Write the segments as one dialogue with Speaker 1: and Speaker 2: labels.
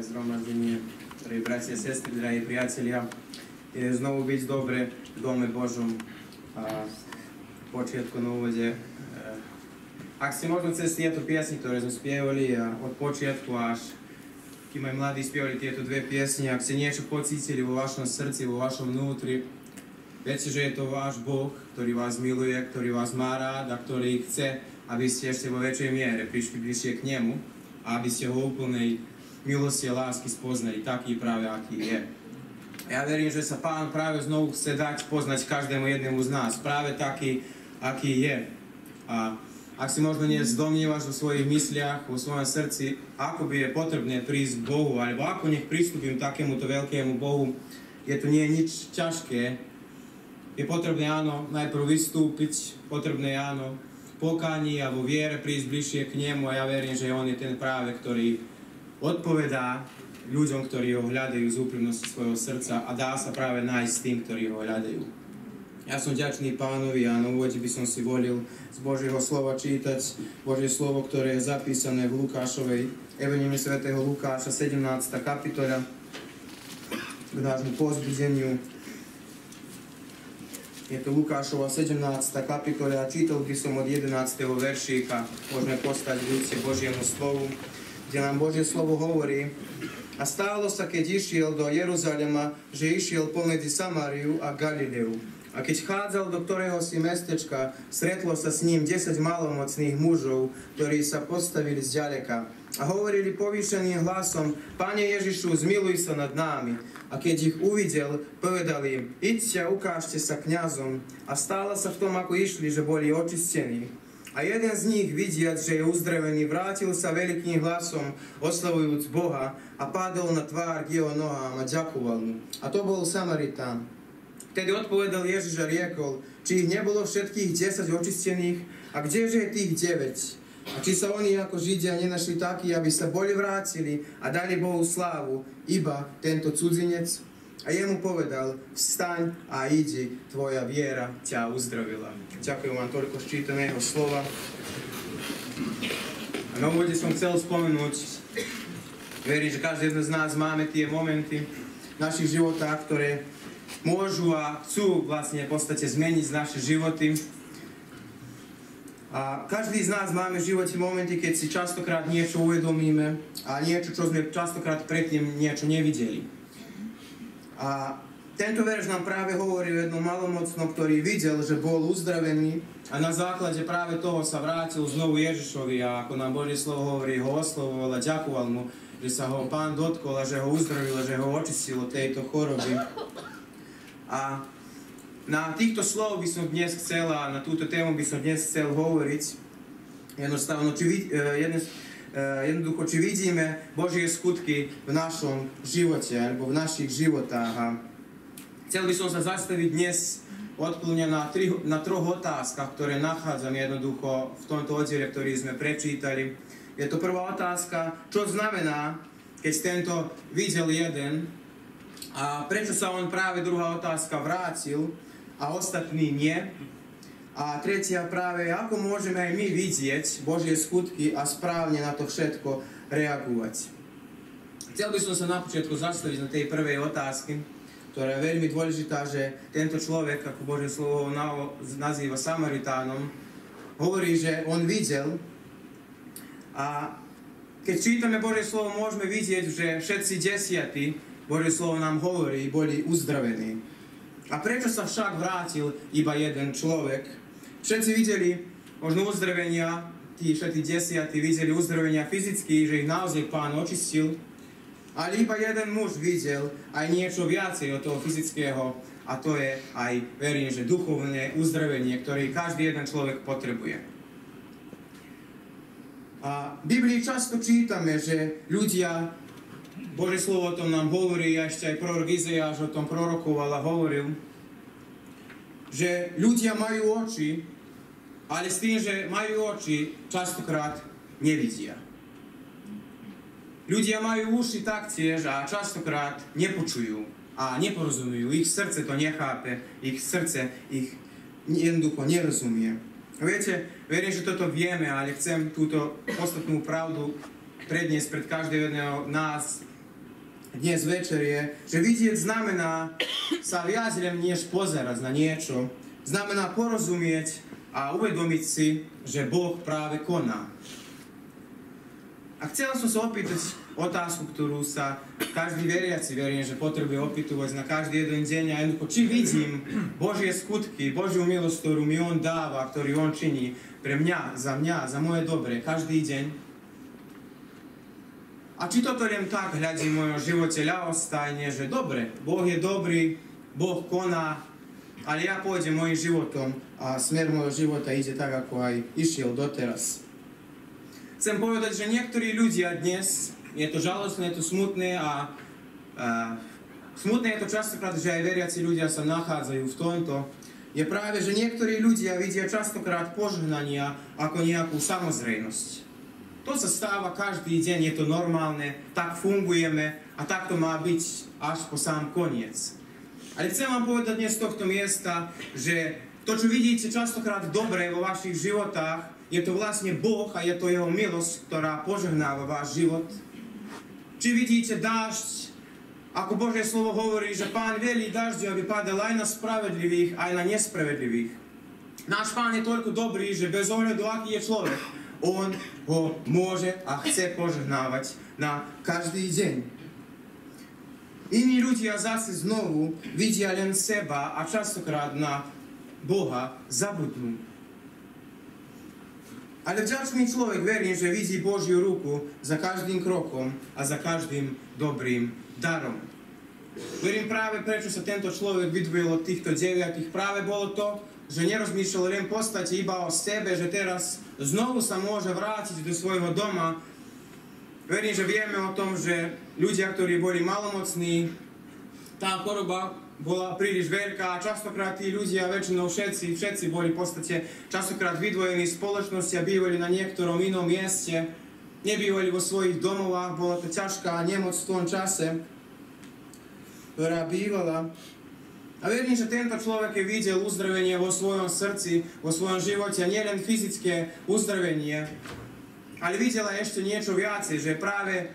Speaker 1: aj zhromaždenie, drahí bratia, sestry, drahí priatelia. Je znovu byť dobre v dome Božom a v počiatku na úvode. Ak ste možno cez tieto piesni, ktoré sme spievali a od počiatku až kým aj mladí spievali tieto dve piesni, ak ste niečo pocítili vo vašom srdci, vo vašom vnútri, viete, že je to váš Boh, ktorý vás miluje, ktorý vás má rád a ktorý chce, aby ste ešte vo väčšej miere prišli bližšie k nemu a aby ste ho úplnej milosti a lásky spoznali, taký práve, aký je. Ja verím, že sa Pán práve znovu chce dať poznať každému jednému z nás, práve taký, aký je. A ak si možno dnes domnievaš vo svojich mysliach, vo svojom srdci, ako by je potrebné prísť k Bohu, alebo ako nech pristúpim takémuto veľkému Bohu, je to nie je nič ťažké. Je potrebné, áno, najprv vystúpiť, potrebné, áno, pokáni a vo viere prísť bližšie k nemu a ja verím, že on je ten práve, ktorý odpovedá ľuďom, ktorí ho hľadajú z úprimnosti svojho srdca a dá sa práve nájsť tým, ktorí ho hľadajú. Ja som vďačný Pánovi a na úvode by som si volil z Božieho slova čítať Božie slovo, ktoré je zapísané v Lukášovej Evanjelii svätého Lukáša, 17. kapitola, k nášmu povzbudeniu. Je to Lukášova 17. kapitola a čítal by som od 11. veršíka. Môžeme postať v úcte Božiemu slovu, kde nám Božie slovo hovorí: A stálo sa, keď išiel do Jeruzalema, že išiel pomedzi Samáriu a Galileu. A keď chádzal do ktorého si mestečka, stretlo sa s ním 10 malomocných mužov, ktorí sa postavili zďaleka a hovorili povýšeným hlasom: Pane Ježišu, zmiluj sa nad námi. A keď ich uvidel, povedali im: Idte a ukážte sa kňazom. A stálo sa v tom, ako išli, že boli očistení. A jeden z nich, vidiac, že je uzdravený, vrátil sa veľkým hlasom, oslavujúc Boha, a padol na tvár k jeho nohám a ďakoval mu. A to bol Samaritán. Vtedy odpovedal Ježiš a riekol: Či ich nebolo všetkých 10 očistených? A kdeže je tých 9? A či sa oni ako Židia nenašli takí, aby sa boli vrátili a dali Bohu slávu, iba tento cudzinec? A jemu povedal: Vstaň a idi, tvoja viera ťa uzdravila. Ďakujem vám toľko ščítaného slova. A na úvode som chcel spomenúť, verím, že každý jeden z nás máme tie momenty v našich životách, ktoré môžu a chcú vlastne v podstate zmeniť naše životy. A každý z nás máme v živote momenty, keď si častokrát niečo uvedomíme a niečo, čo sme častokrát predtým niečo nevideli. A tento verš nám práve hovorí o jednom malomocnom, ktorý videl, že bol uzdravený a na základe práve toho sa vrátil znovu Ježišovi a ako nám Božie slovo hovorí, ho oslovoval a ďakoval mu, že sa ho Pán dotkol a že ho uzdravil a že ho očistil od tejto choroby. A na týchto slov by som dnes chcel a na túto tému by som dnes chcel hovoriť. Jednoducho, či vidíme Božie skutky v našom živote alebo v našich životách. A chcel by som sa zastaviť dnes odplňa na troch otázkach, ktoré nachádzam jednoducho v tomto oddiele, ktorý sme prečítali. Je to prvá otázka, čo znamená, keď tento videl jeden, a prečo sa on práve, druhá otázka, vrátil a ostatní nie. A tretia práve, ako môžeme aj my vidieť Božie skutky a správne na to všetko reagovať. Chcel by som sa na počiatku zastaviť na tej prvej otázky, ktorá je veľmi dôležitá, že tento človek, ako Božie slovo nazýva Samaritánom, hovorí, že on videl. A keď čítame Božie slovo, môžeme vidieť, že všetci 10, Božie slovo nám hovorí, boli uzdravení. A prečo sa však vrátil iba jeden človek? Všetci videli možno uzdravenia, tí všetci 10 videli uzdravenia fyzicky, že ich naozaj Pán očistil, ale iba jeden muž videl aj niečo viacej od toho fyzického, a to je aj, verím, že duchovné uzdravenie, ktoré každý jeden človek potrebuje. A v Biblii často čítame, že ľudia, Božie slovo o tom nám hovorí, a ešte aj prorok Izaiáš o tom prorokoval a hovoril, že ľudia majú oči, ale s tým, že majú oči, častokrát nevidia. Ľudia majú uši taktiež a častokrát nepočujú a neporozumujú. Ich srdce to nechápe, ich srdce ich jednoducho nerozumie. Viete, verím, že toto vieme, ale chcem túto podstatnú pravdu predniesť pred každého jedného nás dnes večer je, že vidieť znamená sa viac než pozerať na niečo. Znamená porozumieť a uvedomiť si, že Boh práve koná. A chcel som sa opýtať otázku, ktorú sa každý veriaci verím, že potrebuje opýtovať na každý jeden deň a jednoducho, či vidím Božie skutky, Božiu milosť, ktorú mi On dáva, ktorý On činí pre mňa, za moje dobre, každý deň. A či toto len tak hľadím v mojom živote ľahostajne, že dobre, Boh je dobrý, Boh koná, ale ja pôjdem mojim životom a smer môjho života ide tak, ako aj išiel doteraz. Chcem povedať, že niektorí ľudia dnes, je to žalostné, je to smutné a smutné je to častokrát, že aj veriaci ľudia sa nachádzajú v tomto, je práve, že niektorí ľudia vidia častokrát požehnania ako nejakú samozrejnosť. To sa stáva každý deň, je to normálne, tak fungujeme a tak to má byť až po sám koniec. Ale chcem vám povedať dnes z tohto miesta, že to, čo vidíte častokrát dobre vo vašich životách, je to vlastne Boh a je to Jeho milosť, ktorá požehnáva váš život. Či vidíte dážď, ako Božie slovo hovorí, že Pán velí dažďu, aby padal aj na spravedlivých, aj na nespravedlivých. Náš Pán je toľko dobrý, že bez ohľadu, aký je človek, On ho môže a chce požehnávať na každý deň. Iní ľudia zase znovu vidia len seba a častokrát na Boha zabudnú. Ale vďačný človek verím, že vidí Božiu ruku za každým krokom a za každým dobrým darom. Verím práve, prečo sa tento človek vydvojil od týchto 9. Práve bolo to, že nerozmýšľal len v podstate iba o sebe, že teraz znovu sa môže vrátiť do svojho doma. Verím, že vieme o tom, že ľudia, ktorí boli malomocní, tá choroba bola príliš veľká a častokrát tí ľudia, väčšinou všetci boli v podstate častokrát vydvojení z spoločnosti a bývali na niektorom inom mieste. Nebývali vo svojich domovách, bola to ťažká nemoc v tom čase, ktorá bývala. A verím, že tento človek je videl uzdravenie vo svojom srdci, vo svojom živote, a nielen fyzické uzdravenie, ale videl aj ešte niečo viacej, že práve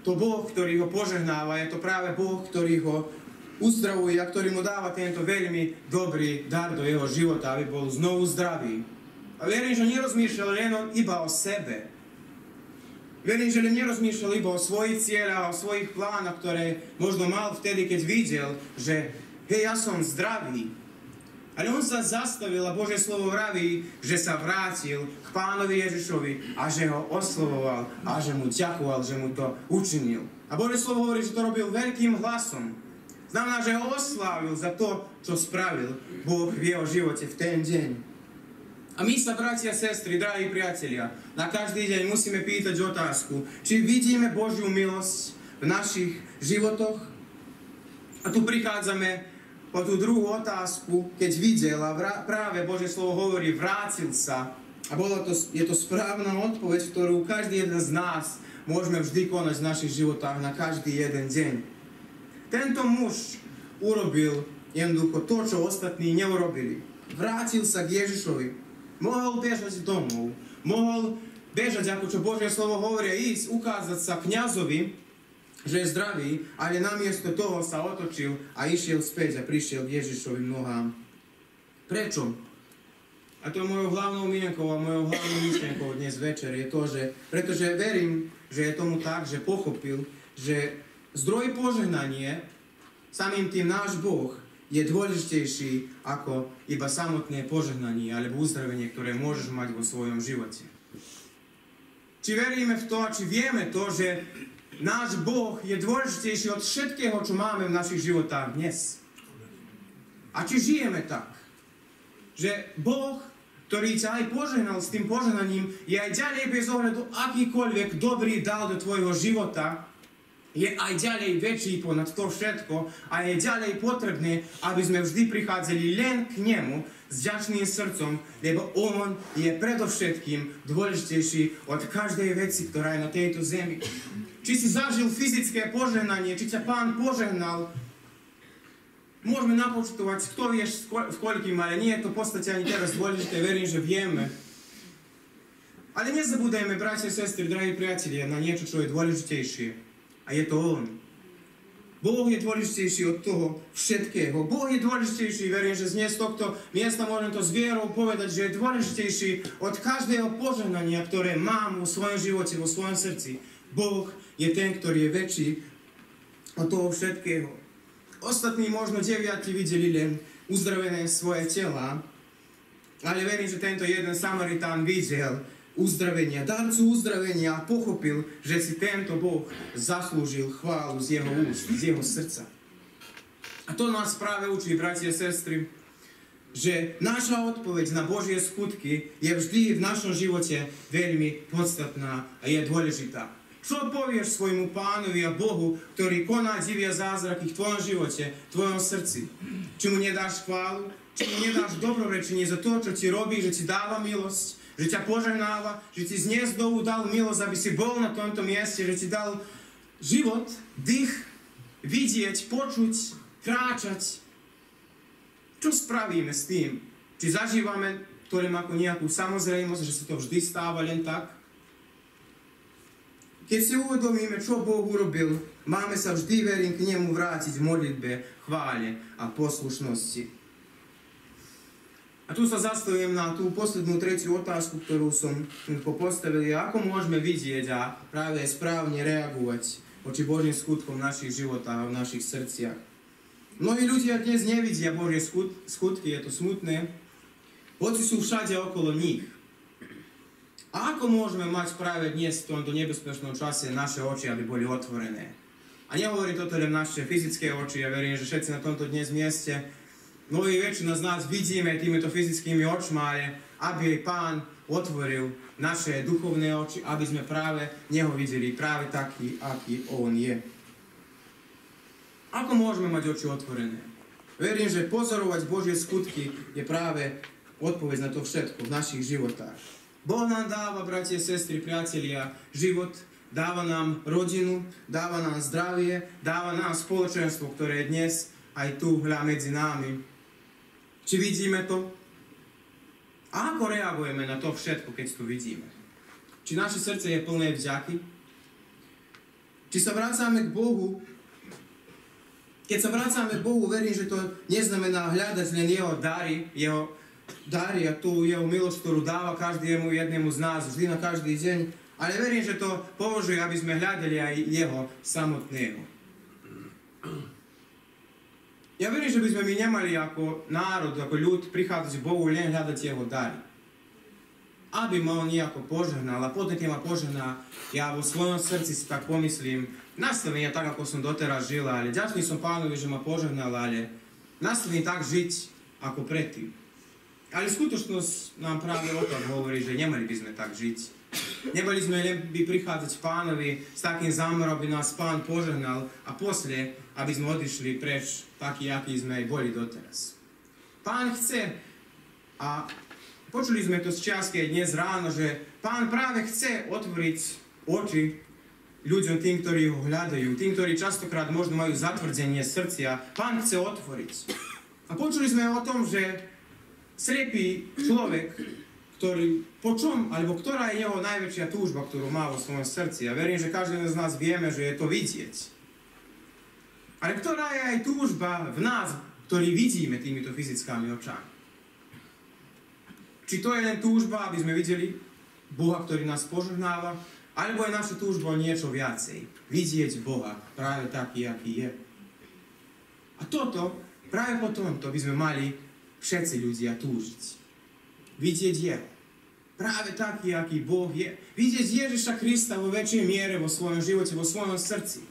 Speaker 1: to Boh, ktorý ho požehnáva, je to práve Boh, ktorý ho uzdravuje a ktorý mu dáva tento veľmi dobrý dar do jeho života, aby bol znovu zdravý. A verím, že nerozmýšľal len iba o sebe. Verím, že len nerozmýšľal iba o svojich cieľach, o svojich plánoch, ktoré možno mal vtedy, keď videl, že hej, ja som zdravý. Ale on sa zastavil a Božie slovo vraví, že sa vrátil k Pánovi Ježišovi a že ho oslovoval a že mu ďakoval, že mu to učinil. A Božie slovo hovorí, že to robil veľkým hlasom. Znamená, že ho oslávil za to, čo spravil Boh v jeho živote v ten deň. A my sa, bratia a sestry, drahí priatelia, na každý deň musíme pýtať otázku, či vidíme Božiu milosť v našich životoch. A tu prichádzame po tú druhú otázku, keď videl a práve Božie slovo hovorí, vrátil sa. A je to správna odpoveď, ktorú každý jeden z nás môžeme vždy konať v našich životách na každý jeden deň. Tento muž urobil jednoducho to, čo ostatní neurobili. Vrátil sa k Ježišovi. Mohol bežať domov. Mohol bežať, ako čo Božie slovo hovorí, ísť, ukázať sa kňazovi, že je zdravý, ale namiesto toho sa otočil a išiel späť a prišiel k Ježišovým nohám. Prečo? A to je mojou hlavnou mienkou a mojou hlavnou myšlienkou dnes večer je to, že pretože verím, že je tomu tak, že pochopil, že zdroj požehnanie, samým tým náš Boh, je dôležitejší ako iba samotné požehnanie alebo uzdravenie, ktoré môžeš mať vo svojom živote. Či veríme v to a či vieme to, že náš Boh je dôležitejší od všetkého, čo máme v našich životách dnes. A či žijeme tak, že Boh, ktorý ťa aj požehnal s tým požehnaním, je aj ďalej bez ohľadu akýkoľvek dobrý dal do tvojho života, je aj ďalej väčší ponad to všetko a je ďalej potrebné, aby sme vždy prichádzali len k Nemu s vďačným srdcom, lebo On je predovšetkým dôležitejší od každej veci, ktorá je na tejto zemi. Či si zažil fyzické požehnanie, či ťa Pán požehnal, môžeme napočtovať, kto vieš v koľkým, ale nie je to v podstate ani teraz dôležité, verím, že vieme. Ale nezabúdajme, bratia a sestry, drahí priatelia, na niečo, čo je dôležitejšie. A je to On. Boh je dôležitejší od toho všetkého. Boh je dôležitejší, verím, že dnes z tohto miesta môžem to s vierou povedať, že je dôležitejší od každého požehnania, ktoré mám vo svojom živote, vo svojom srdci. Boh je ten, ktorý je väčší od toho všetkého. Ostatní možno 9 videli len uzdravené svoje tela, ale verím, že tento jeden Samaritán videl uzdravenia, darcu uzdravenia a pochopil, že si tento Boh zaslúžil chválu z jeho úst, z jeho srdca. A to nás práve učí, bratia a sestry, že naša odpoveď na Božie skutky je vždy v našom živote veľmi podstatná a je dôležitá. Čo povieš svojmu Pánovi a Bohu, ktorý koná divia zázraky v tvojom živote, v tvojom srdci? Či mu nedáš chválu? Či mu nedáš dobrorečenie za to, čo ti robí, že ti dáva milosť, že ťa požehnáva, že ti z hniezdovu dal milosť, aby si bol na tomto mieste, že ti dal život, dých, vidieť, počuť, kráčať. Čo spravíme s tým? Či zažívame to len ako nejakú samozrejmosť, že sa to vždy stáva len tak? Keď si uvedomíme, čo Boh urobil, máme sa vždy, verím, k nemu vrátiť v modlitbe, chvále a poslušnosti. A tu sa zastavím na tú poslednú tretiu otázku, ktorú som postavil. Ako môžeme vidieť a práve správne reagovať voči Božím skutkom v našich životách a v našich srdciach. Mnohí ľudia dnes nevidia Božie skutky, je to smutné, hoci sú všade okolo nich. A ako môžeme mať práve dnes v tomto nebezpečnom čase naše oči, aby boli otvorené? A nehovorí toto len naše fyzické oči, ja verím, že všetci na tomto dnes mieste, mnohí väčšina z nás vidíme týmito fyzickými očmi, ale aby Pán otvoril naše duchovné oči, aby sme práve Neho videli práve taký, aký On je. Ako môžeme mať oči otvorené? Verím, že pozorovať Božie skutky je práve odpoveď na to všetko v našich životách. Boh nám dáva, bratia, sestry, priatelia, život, dáva nám rodinu, dáva nám zdravie, dáva nám spoločenstvo, ktoré je dnes aj tu hľa medzi nami. Či vidíme to? A ako reagujeme na to všetko, keď to vidíme? Či naše srdce je plné vďaky? Či sa vracame k Bohu? Keď sa vracame k Bohu, verím, že to neznamená hľadať len Jeho dary a tú Jeho milosť, ktorú dáva každému jednému z nás, vždy na každý deň. Ale verím, že to považuje, aby sme hľadali aj Jeho samotného. Ja verím, že by sme my nemali ako národ, ako ľud prichádzať k Bohu len hľadať Jeho dary. Aby ma On nejako požehnal a potom, keď ma požehná, ja vo svojom srdci si tak pomyslím, nastavím ja tak, ako som doteraz žil, ale ďačný som Pánovi, že ma požehnal, ale nastavím tak žiť, ako predtým. Ale skutočnosť nám práve o tom hovorí, že nemali by sme tak žiť. Nemali sme len by prichádzať Pánovi s takým zámerom, aby nás Pán požehnal a posle, aby sme odišli preč takí, akí sme aj boli doteraz. Pán chce, a počuli sme to z čiastky dnes ráno, že Pán práve chce otvoriť oči ľuďom, tým, ktorí ho hľadajú, tým, ktorí častokrát možno majú zatvrdenie srdcia. Pán chce otvoriť. A počuli sme o tom, že slepý človek, ktorá je jeho najväčšia túžba, ktorú má vo svojom srdci. Ja verím, že každý z nás vieme, že je to vidieť. Ale ktorá je aj túžba v nás, ktorý vidíme týmito fyzickými očami. Či to je len túžba, aby sme videli Boha, ktorý nás požehnáva, alebo je naša túžba niečo viacej. Vidieť Boha práve taký, aký je. A toto, práve po tomto by sme mali všetci ľudia túžiť. Vidieť Jeho. Práve taký, aký Boh je. Vidieť Ježiša Krista vo väčšej miere vo svojom živote, vo svojom srdci.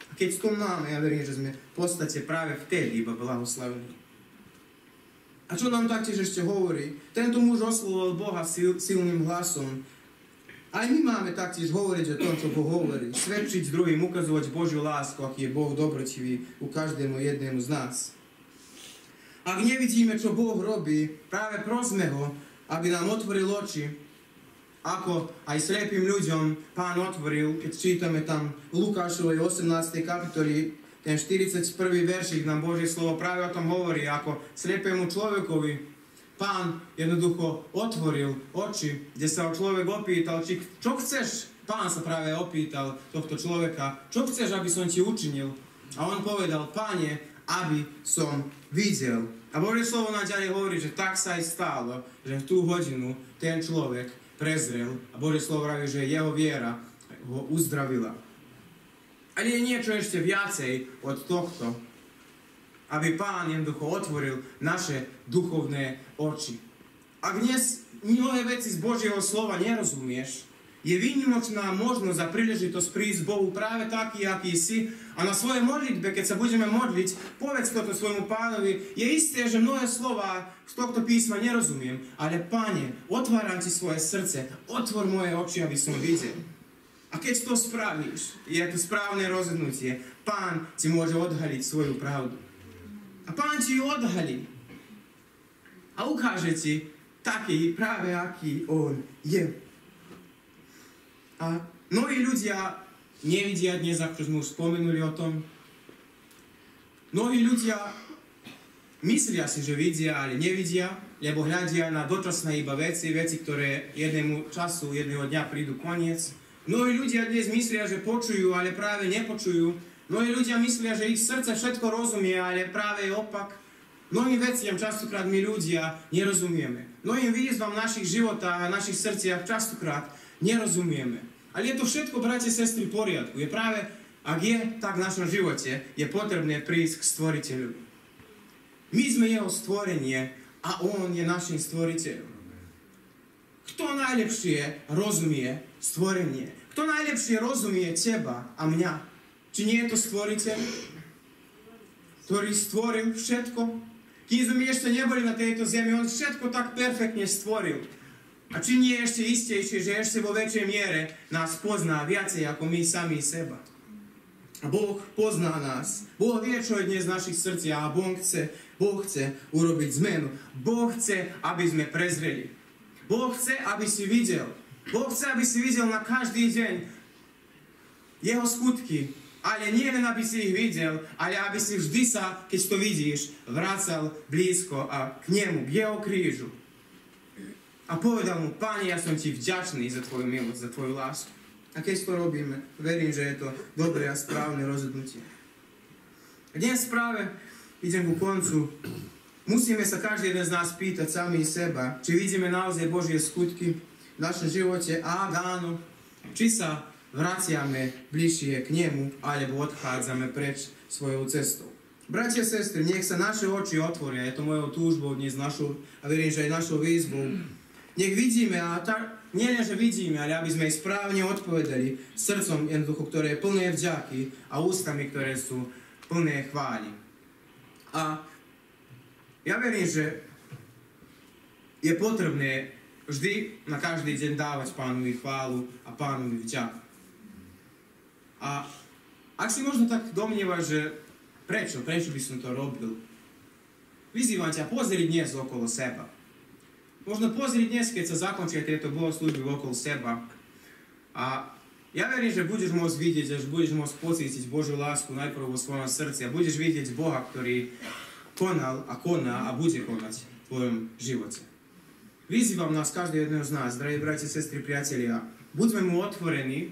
Speaker 1: A keď to máme, ja verím, že sme v podstate práve vtedy iba blahoslavení. A čo nám taktiež ešte hovorí? Tento muž oslovoval Boha silným hlasom. Aj my máme taktiež hovoriť o tom, čo Boh hovorí. Svedčiť druhým, ukazovať Božiu lásku, aký je Boh dobrotivý u každému jednému z nás. Ak nevidíme, čo Boh robí, práve prosme ho, aby nám otvoril oči, ako aj slepým ľuďom Pán otvoril, keď čítame tam Lukášovej 18. kapitoli, ten 41. veršik nám Božie slovo práve o tom hovorí, ako slepému človekovi Pán jednoducho otvoril oči, kde sa ho človek opýtal, čo chceš? Pán sa práve opýtal tohto človeka, čo chceš, aby som ti učinil? A on povedal, Pane, aby som videl. A Božie slovo naďalej hovorí, že tak sa aj stalo, že v tú hodinu ten človek prezrel a Božie slovo hovorí, že jeho viera ho uzdravila. Ale je niečo ešte viacej od tohto, aby Pán jednoducho otvoril naše duchovné oči. Ak dnes mnohé veci z Božieho slova nerozumieš, je výnimočná možnosť a príležitosť prísť Bohu práve taký, aký si. A na svojej modlitbe, keď sa budeme modliť, povedz toto svojmu Pánovi. Je isté, že mnohé slova z tohto písma nerozumiem, ale Pane, otváram Ti svoje srdce, otvor moje oči, aby som videl. A keď to spravíš, je to správne rozhodnutie. Pán Ti môže odhaliť svoju pravdu. A Pán Ti ju odhalí. A ukáže Ti taký, práve aký On je. A mnohí ľudia nevidia dnes, ako sme už spomenuli o tom. Mnohí ľudia myslia si, že vidia, ale nevidia, lebo hľadia na dočasné iba veci, ktoré jednému času, jedného dňa prídu koniec. Mnohí ľudia dnes myslia, že počujú, ale práve nepočujú. Mnohí ľudia myslia, že ich srdce všetko rozumie, ale práve je opak. Mnohým veciam častokrát my ľudia nerozumieme. Mnohým výzvam v našich životách a našich srdciach častokrát nerozumieme. Ale je to všetko, bratia, sestry, v poriadku. Je práve, ak je tak v našom živote, je potrebné prísť k Stvoriteľovi. My sme Jeho stvorenie a On je našim stvoriteľom. Kto najlepšie rozumie stvorenie? Kto najlepšie rozumie teba a mňa? Či nie je to Stvoriteľ, ktorý stvoril všetko? Kým sme my ešte neboli na tejto zemi, On všetko tak perfektne stvoril. A či nie je ešte istejšie, že ešte vo väčšej miere nás pozná viacej ako my sami seba. A Boh pozná nás. Boh vie, čo je dnes v našich srdciach a Boh chce urobiť zmenu. Boh chce, aby sme prezreli. Boh chce, aby si videl. Boh chce, aby si videl na každý deň Jeho skutky. Ale nie len, aby si ich videl, ale aby si vždy sa, keď to vidíš, vracal blízko a k Nemu, k Jeho krížu. A povedal mu, Pane, ja som Ti vďačný za Tvoju milosť, za Tvoju lásku. A keď to robíme, verím, že je to dobré a správne rozhodnutie. Dnes práve idem ku koncu. Musíme sa každý jeden z nás pýtať sami seba, či vidíme naozaj Božie skutky v našom živote. A áno, či sa vraciame bližšie k Nemu, alebo odchádzame preč svojou cestou. Bratia a sestry, nech sa naše oči otvoria. Je to mojou túžbou dnes a verím, že aj našou výzvou. Nech vidíme, a nie len, že vidíme, ale aby sme správne odpovedali srdcom jednoducho, ktoré je plné vďaky a ústami, ktoré sú plné chvály. A ja verím, že je potrebné vždy na každý deň dávať Pánovi chválu a Pánovi vďak. A ak si možno tak domnievaš, že prečo by som to robil, vyzývam ťa, pozri dnes okolo seba. Možno pozri dnes, keď sa zakončia tieto bohoslúžby okolo seba. A ja verím, že budeš môcť vidieť, že budeš môcť pocítiť Božiu lásku najprv vo svojom srdci a budeš vidieť Boha, ktorý konal a koná a bude konať v tvojom živote. Vyzývam nás, každý jedného z nás, drahí bratia, sestry, priatelia, buďme mu otvorení,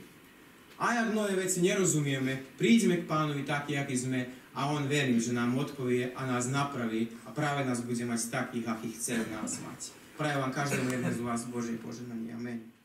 Speaker 1: a ak mnohé veci nerozumieme, príďme k Pánovi taký, aký sme, a On, verím, že nám odpovie a nás napraví a práve nás bude mať takých, akých chce nás mať. Prajem vám každému jednému z vás Božie požehnanie. Amen.